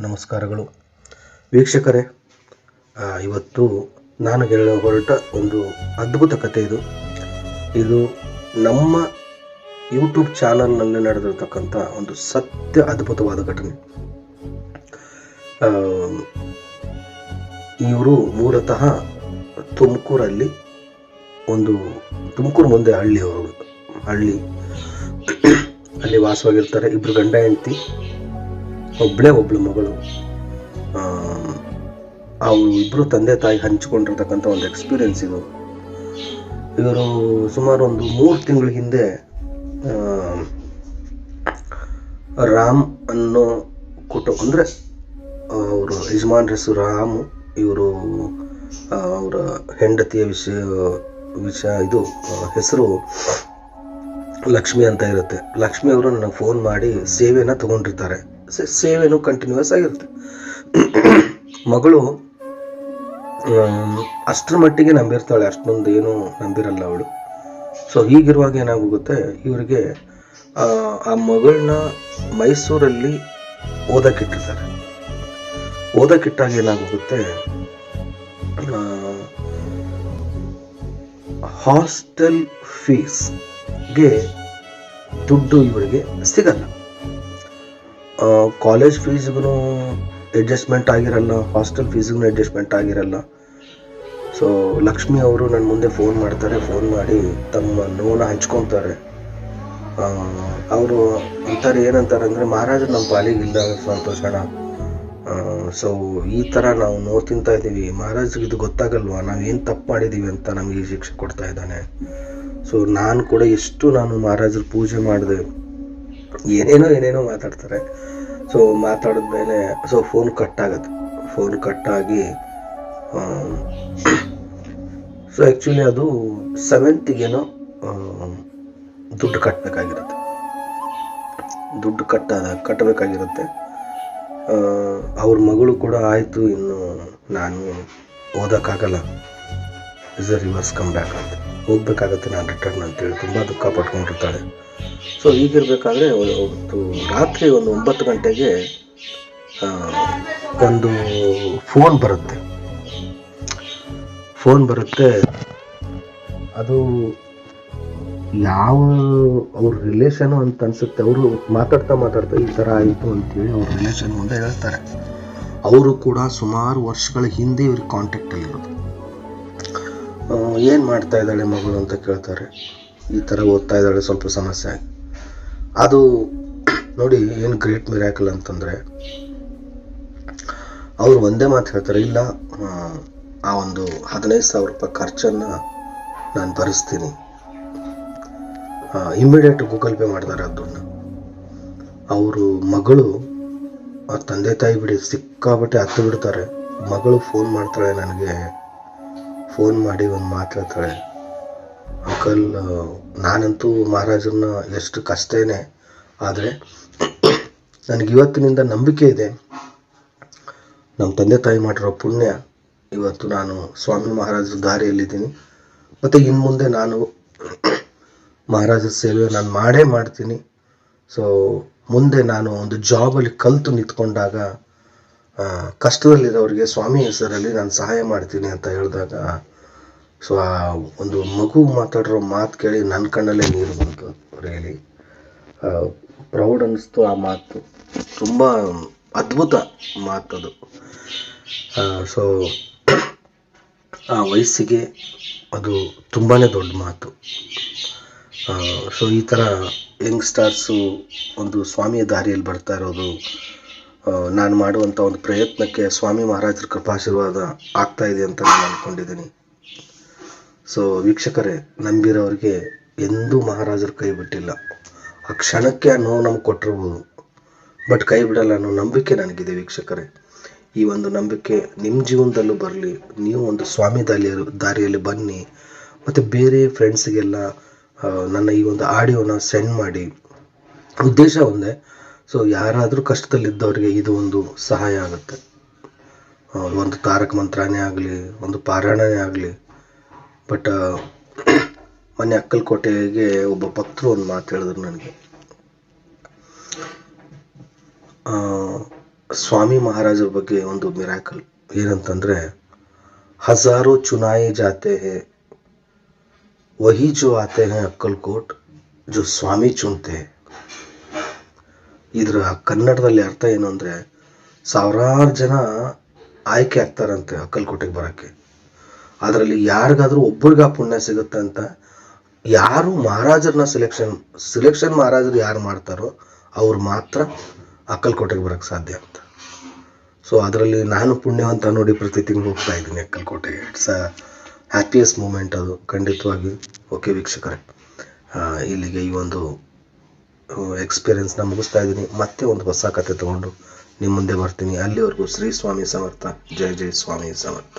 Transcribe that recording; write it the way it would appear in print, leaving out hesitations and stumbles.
ನಮಸ್ಕಾರಗಳು ವೀಕ್ಷಕರೇ. ಇವತ್ತು ನಾನು ಹೇಳಲು ಹೊರಟ ಒಂದು ಅದ್ಭುತ ಕಥೆ ಇದು ನಮ್ಮ ಯೂಟ್ಯೂಬ್ ಚಾನಲ್ನಲ್ಲಿ ನಡೆದಿರ್ತಕ್ಕಂಥ ಒಂದು ಸತ್ಯ ಅದ್ಭುತವಾದ ಘಟನೆ. ಇವರು ಮೂಲತಃ ತುಮಕೂರಲ್ಲಿ ತುಮಕೂರು ಮುಂದೆ ಹಳ್ಳಿ ಅಲ್ಲಿ ವಾಸವಾಗಿರ್ತಾರೆ. ಇಬ್ಬರು ಗಂಡ ಹೆಂಡತಿ, ಒಬ್ಳು ಮಗಳು. ಅವರು ಇಬ್ಬರು ತಂದೆ ತಾಯಿ ಹಂಚಿಕೊಂಡಿರ್ತಕ್ಕಂಥ ಒಂದು ಎಕ್ಸ್ಪೀರಿಯನ್ಸ್ ಇವರು ಸುಮಾರು ಒಂದು 3 ತಿಂಗಳ ಹಿಂದೆ ರಾಮ್ ಅನ್ನೋ ಕುಟುಂಬ, ಅಂದರೆ ಅವರು ಯಜಮಾನ್ರ ಹೆಸರು ರಾಮು, ಇವರು ಅವರ ಹೆಂಡತಿಯ ಹೆಸರು ಲಕ್ಷ್ಮಿ ಅಂತ ಇರುತ್ತೆ. ಲಕ್ಷ್ಮಿ ಅವರು ನನಗೆ ಫೋನ್ ಮಾಡಿ ಸೇವೆನ ತಗೊಂಡಿರ್ತಾರೆ. ಸೇವೆನೂ ಕಂಟಿನ್ಯೂಸ್ ಆಗಿರುತ್ತೆ. ಮಗಳು ಅಷ್ಟರ ಮಟ್ಟಿಗೆ ನಂಬಿರ್ತಾಳೆ, ಅಷ್ಟೊಂದು ಏನು ನಂಬಿರಲ್ಲ ಅವಳು. ಸೊ ಹೀಗಿರುವಾಗ ಏನಾಗುತ್ತೆ, ಇವರಿಗೆ ಆ ಮಗಳನ್ನ ಮೈಸೂರಲ್ಲಿ ಓದಕ್ಕಿಟ್ಟಿರ್ತಾರೆ. ಓದಕ್ಕಿಟ್ಟಾಗ ಏನಾಗುತ್ತೆ, ಹಾಸ್ಟೆಲ್ ಫೀಸ್ಗೆ ದುಡ್ಡು ಇವರಿಗೆ ಸಿಗಲ್ಲ. ಕಾಲೇಜ್ ಫೀಸ್ಗೂ ಅಡ್ಜಸ್ಟ್ಮೆಂಟ್ ಆಗಿರಲ್ಲ, ಹಾಸ್ಟೆಲ್ ಫೀಸ್ಗೂ ಅಡ್ಜಸ್ಟ್ಮೆಂಟ್ ಆಗಿರಲ್ಲ. ಸೊ ಲಕ್ಷ್ಮಿ ಅವರು ನನ್ನ ಮುಂದೆ ಫೋನ್ ಮಾಡಿ ತಮ್ಮ ನೋವನ್ನ ಹಂಚ್ಕೊತಾರೆ. ಅವರು ಅಂತಾರೆ, ಏನಂತಾರೆ ಅಂದರೆ, ಮಹಾರಾಜರು ನಮ್ಮ ಪಾಲಿಗಿಲ್ಲ ಸಂತೋಷಣ. ಸೊ ಈ ಥರ ನಾವು ನೋವು ತಿಂತಾ ಇದ್ದೀವಿ, ಮಹಾರಾಜ್ರಿಗೆ ಇದು ಗೊತ್ತಾಗಲ್ವಾ ನಾವೇನು ತಪ್ಪು ಮಾಡಿದ್ದೀವಿ ಅಂತ ನಮಗೆ ಈ ಶಿಕ್ಷೆ ಕೊಡ್ತಾ ಇದ್ದಾನೆ. ಸೊ ನಾನು ಕೂಡ ನಾನು ಮಹಾರಾಜರ ಪೂಜೆ ಮಾಡಿದೆ, ಏನೇನೋ ಮಾತಾಡ್ತಾರೆ. ಸೊ ಮಾತಾಡಿದ್ಮೇಲೆ ಫೋನ್ ಕಟ್ಟಾಗಿ ಸೊ ಆ್ಯಕ್ಚುಲಿ ಅದು 7th ದುಡ್ಡು ಕಟ್ಟಬೇಕಾಗಿರುತ್ತೆ. ಅವ್ರ ಮಗಳು ಕೂಡ ಆಯಿತು, ಇನ್ನು ನಾನು ಓದೋಕ್ಕಾಗಲ್ಲ, is a reverse come back ಅಂತ, ಹೋಗ್ಬೇಕಾಗತ್ತೆ ನಾನು ರಿಟರ್ನ್ ಅಂತೇಳಿ ತುಂಬ ದುಃಖ ಪಟ್ಕೊಂಡಿರ್ತಾಳೆ. ಸೊ ಹೀಗಿರ್ಬೇಕಾದ್ರೆ ರಾತ್ರಿ 9 ಗಂಟೆಗೆ ಒಂದು ಫೋನ್ ಬರುತ್ತೆ. ಅದು ಯಾವ ಅವ್ರ ರಿಲೇಷನು ಅಂತ ಅನ್ಸುತ್ತೆ. ಅವರು ಮಾತಾಡ್ತಾ ಈ ಥರ ಆಯಿತು ಅಂತೇಳಿ ಅವ್ರ ರಿಲೇಷನ್ ಮುಂದೆ ಹೇಳ್ತಾರೆ. ಅವರು ಕೂಡ ಸುಮಾರು ವರ್ಷಗಳ ಹಿಂದೆ ಇವ್ರಿಗೆ ಕಾಂಟ್ಯಾಕ್ಟಲ್ಲಿರೋದು. ಏನು ಮಾಡ್ತಾ ಇದ್ದಾಳೆ ಮಗಳು ಅಂತ ಕೇಳ್ತಾರೆ. ಈ ಥರ ಓದ್ತಾ ಇದ್ದಾಳೆ, ಸ್ವಲ್ಪ ಸಮಸ್ಯೆ ಆಗಿ. ಅದು ನೋಡಿ ಏನು ಗ್ರೇಟ್ ಮಿರಾಕಲ್ ಅಂತಂದರೆ, ಅವರು ಒಂದೇ ಮಾತು ಹೇಳ್ತಾರೆ, ಇಲ್ಲ ಆ ಒಂದು 15,000 ರೂಪಾಯಿ ಖರ್ಚನ್ನು ನಾನು ಭರಿಸ್ತೀನಿ. ಇಮ್ಮಿಡಿಯೇಟ್ ಗೂಗಲ್ ಪೇ ಮಾಡ್ತಾರೆ ಅದನ್ನು. ಅವರು ಮಗಳು, ಆ ತಂದೆ ತಾಯಿ ಬಿಡಿ ಸಿಕ್ಕಾಬಟ್ಟೆ ಹತ್ತು ಬಿಡ್ತಾರೆ. ಮಗಳು ಫೋನ್ ಮಾಡ್ತಾಳೆ, ನನಗೆ ಫೋನ್ ಮಾಡಿ ಒಂದು ಮಾತಾಡ್ತಾಳೆ, ಅಂಕಲ್ ನಾನಂತೂ ಮಹಾರಾಜರನ್ನ ಎಷ್ಟು ಕಷ್ಟೇನೆ, ಆದರೆ ನನಗೆ ಇವತ್ತಿನಿಂದ ನಂಬಿಕೆ ಇದೆ, ನಮ್ಮ ತಂದೆ ತಾಯಿ ಮಾಡಿರೋ ಪುಣ್ಯ ಇವತ್ತು ನಾನು ಸ್ವಾಮಿ ಮಹಾರಾಜರ ದಾರಿಯಲ್ಲಿದ್ದೀನಿ. ಮತ್ತು ಇನ್ನು ಮುಂದೆ ನಾನು ಮಹಾರಾಜರ ಸೇವೆ ನಾನು ಮಾಡೇ ಮಾಡ್ತೀನಿ. ಸೊ ಮುಂದೆ ನಾನು ಒಂದು ಜಾಬಲ್ಲಿ ಕಲಿತು ನಿಂತ್ಕೊಂಡಾಗ ಕಷ್ಟದಲ್ಲಿರೋರಿಗೆ ಸ್ವಾಮಿ ಹೆಸರಲ್ಲಿ ನಾನು ಸಹಾಯ ಮಾಡ್ತೀನಿ ಅಂತ ಹೇಳಿದಾಗ, ಸೊ ಆ ಒಂದು ಮಗು ಮಾತಾಡಿರೋ ಮಾತು ಕೇಳಿ ನನ್ನ ಕಣ್ಣಲ್ಲೇ ನೀರು ಬಂತು. ರಿಯಲಿ ಪ್ರೌಡ್ ಅನ್ನಿಸ್ತು. ಆ ಮಾತು ತುಂಬ ಅದ್ಭುತ ಮಾತದು. ಸೊ ಆ ವಯಸ್ಸಿಗೆ ಅದು ತುಂಬಾ ದೊಡ್ಡ ಮಾತು. ಸೊ ಈ ಥರ ಯಂಗ್ಸ್ಟರ್ಸು ಒಂದು ಸ್ವಾಮಿಯ ದಾರಿಯಲ್ಲಿ ಬರ್ತಾ ಇರೋದು, ನಾನು ಮಾಡುವಂಥ ಒಂದು ಪ್ರಯತ್ನಕ್ಕೆ ಸ್ವಾಮಿ ಮಹಾರಾಜರ ಕೃಪಾಶೀರ್ವಾದ ಆಗ್ತಾ ಇದೆ ಅಂತ ನಾನು ಅಂದ್ಕೊಂಡಿದ್ದೀನಿ. ಸೊ ವೀಕ್ಷಕರೇ, ನಂಬಿರೋರಿಗೆ ಎಂದೂ ಮಹಾರಾಜರು ಕೈ ಬಿಟ್ಟಿಲ್ಲ. ಆ ಕ್ಷಣಕ್ಕೆ ಆ ನೋವು ನಮ್ಗೆ ಕೊಟ್ಟಿರ್ಬೋದು, ಬಟ್ ಕೈ ಬಿಡಲ್ಲ ಅನ್ನೋ ನಂಬಿಕೆ ನನಗಿದೆ ವೀಕ್ಷಕರೇ. ಈ ಒಂದು ನಂಬಿಕೆ ನಿಮ್ಮ ಜೀವನದಲ್ಲೂ ಬರಲಿ. ನೀವು ಒಂದು ಸ್ವಾಮಿ ದಾರಿಯಲ್ಲಿ ಬನ್ನಿ, ಮತ್ತು ಬೇರೆ ಫ್ರೆಂಡ್ಸಿಗೆಲ್ಲ ನನ್ನ ಈ ಒಂದು ಆಡಿಯೋನ ಸೆಂಡ್ ಮಾಡಿ. ಉದ್ದೇಶ ಒಂದೇ, ಸೊ ಯಾರಾದರೂ ಕಷ್ಟದಲ್ಲಿದ್ದವ್ರಿಗೆ ಇದು ಒಂದು ಸಹಾಯ ಆಗುತ್ತೆ. ಒಂದು ತಾರಕ ಮಂತ್ರನೇ ಆಗಲಿ, ಒಂದು ಪಾರಾಯಣನೇ ಆಗಲಿ. ಬಟ್ ಮೊನ್ನೆ ಅಕ್ಕಲಕೋಟೆಗೆ ಒಬ್ಬ ಭಕ್ತರು ಒಂದು ಮಾತು ಹೇಳಿದ್ರು ನನಗೆ. ಸ್ವಾಮಿ ಮಹಾರಾಜರ ಬಗ್ಗೆ ಒಂದು ಮಿರಾಕಲ್ ಏನಂತಂದರೆ, ಹಜಾರೋ ಚುನಾಯೆ ಜಾತೆ ಹೇ ವಹಿ ಜೋ ಆತೆ ಹೇ ಅಕ್ಕಲ್ಕೋಟ್ ಜೋ ಸ್ವಾಮಿ ಚುನ್ತೆ. ಇದರ ಕನ್ನಡದಲ್ಲಿ ಅರ್ಥ ಏನು ಅಂದರೆ, ಸಾವಿರಾರು ಜನ ಆಯ್ಕೆ ಆಗ್ತಾರಂತೆ ಅಕ್ಕಲ್ಕೋಟೆಗೆ ಬರೋಕ್ಕೆ. ಅದರಲ್ಲಿ ಯಾರಿಗಾದ್ರೂ ಒಬ್ಬರಿಗೆ ಆ ಪುಣ್ಯ ಸಿಗುತ್ತೆ ಅಂತ. ಯಾರು ಮಹಾರಾಜರನ್ನ ಸಿಲೆಕ್ಷನ್ ಮಹಾರಾಜರು ಯಾರು ಮಾಡ್ತಾರೋ ಅವ್ರು ಮಾತ್ರ ಅಕ್ಕಲ್ಕೋಟೆಗೆ ಬರೋಕ್ಕೆ ಸಾಧ್ಯ ಅಂತ. ಸೊ ಅದರಲ್ಲಿ ನಾನು ಪುಣ್ಯವಂತ ನೋಡಿ ಪ್ರತಿ ತಿಂಗಳು ಹೋಗ್ತಾ ಇದ್ದೀನಿ ಅಕ್ಕಲ್ಕೋಟೆಗೆ. ಇಟ್ಸ್ ಅ ಹ್ಯಾಪಿಯೆಸ್ಟ್ ಮೂಮೆಂಟ್ ಅದು ಖಂಡಿತವಾಗಿ. ಓಕೆ ವೀಕ್ಷಕರೇ, ಇಲ್ಲಿಗೆ ಈ ಒಂದು ಎಕ್ಸ್ಪೀರಿಯೆನ್ಸ್ನ ಮುಗಿಸ್ತಾ ಇದ್ದೀನಿ. ಮತ್ತೆ ಒಂದು ಹೊಸ ಕತೆ ತೊಗೊಂಡು ನಿಮ್ಮ ಮುಂದೆ ಬರ್ತೀನಿ. ಅಲ್ಲಿವರೆಗೂ ಶ್ರೀ ಸ್ವಾಮಿ ಸಮರ್ಥ. ಜೈ ಜೈ ಸ್ವಾಮಿ ಸಮರ್ಥ.